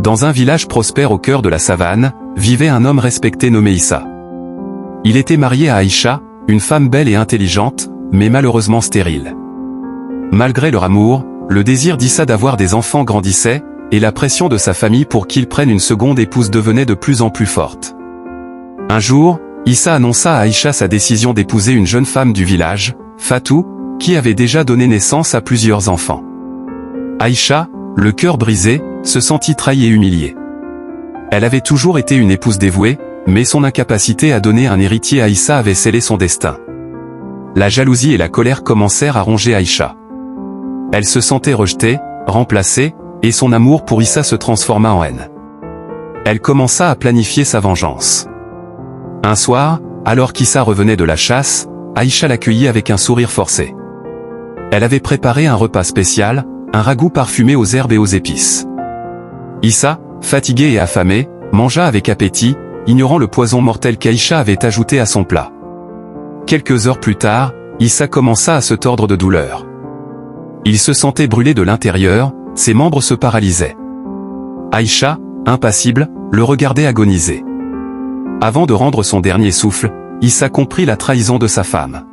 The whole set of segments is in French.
Dans un village prospère au cœur de la savane, vivait un homme respecté nommé Issa. Il était marié à Aïcha, une femme belle et intelligente, mais malheureusement stérile. Malgré leur amour, le désir d'Issa d'avoir des enfants grandissait, et la pression de sa famille pour qu'il prenne une seconde épouse devenait de plus en plus forte. Un jour, Issa annonça à Aïcha sa décision d'épouser une jeune femme du village, Fatou, qui avait déjà donné naissance à plusieurs enfants. Aïcha, le cœur brisé, se sentit trahie et humiliée. Elle avait toujours été une épouse dévouée, mais son incapacité à donner un héritier à Issa avait scellé son destin. La jalousie et la colère commencèrent à ronger Aïcha. Elle se sentait rejetée, remplacée, et son amour pour Issa se transforma en haine. Elle commença à planifier sa vengeance. Un soir, alors qu'Issa revenait de la chasse, Aïcha l'accueillit avec un sourire forcé. Elle avait préparé un repas spécial, un ragoût parfumé aux herbes et aux épices. Issa, fatigué et affamé, mangea avec appétit, ignorant le poison mortel qu'Aïcha avait ajouté à son plat. Quelques heures plus tard, Issa commença à se tordre de douleur. Il se sentait brûlé de l'intérieur, ses membres se paralysaient. Aïcha, impassible, le regardait agoniser. Avant de rendre son dernier souffle, Issa comprit la trahison de sa femme.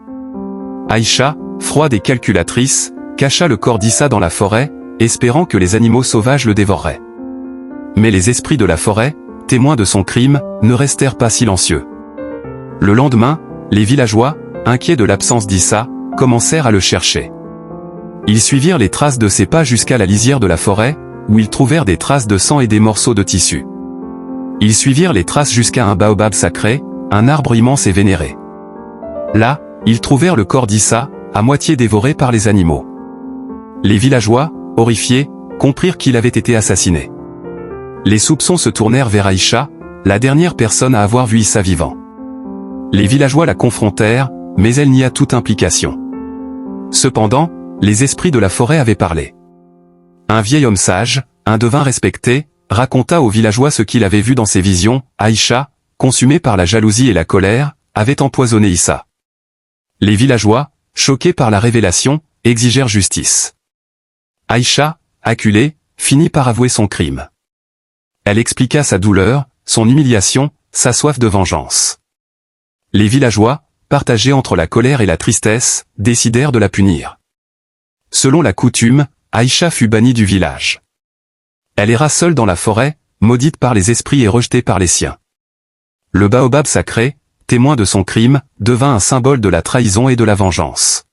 Aïcha, froide et calculatrice, cacha le corps d'Issa dans la forêt, espérant que les animaux sauvages le dévoreraient. Mais les esprits de la forêt, témoins de son crime, ne restèrent pas silencieux. Le lendemain, les villageois, inquiets de l'absence d'Issa, commencèrent à le chercher. Ils suivirent les traces de ses pas jusqu'à la lisière de la forêt, où ils trouvèrent des traces de sang et des morceaux de tissu. Ils suivirent les traces jusqu'à un baobab sacré, un arbre immense et vénéré. Là, ils trouvèrent le corps d'Issa, à moitié dévoré par les animaux. Les villageois, horrifiés, comprirent qu'il avait été assassiné. Les soupçons se tournèrent vers Aïcha, la dernière personne à avoir vu Issa vivant. Les villageois la confrontèrent, mais elle nia toute implication. Cependant, les esprits de la forêt avaient parlé. Un vieil homme sage, un devin respecté, raconta aux villageois ce qu'il avait vu dans ses visions. Aïcha, consumée par la jalousie et la colère, avait empoisonné Issa. Les villageois, choqués par la révélation, exigèrent justice. Aïcha, acculée, finit par avouer son crime. Elle expliqua sa douleur, son humiliation, sa soif de vengeance. Les villageois, partagés entre la colère et la tristesse, décidèrent de la punir. Selon la coutume, Aïcha fut bannie du village. Elle erra seule dans la forêt, maudite par les esprits et rejetée par les siens. Le baobab sacré, témoin de son crime, devint un symbole de la trahison et de la vengeance.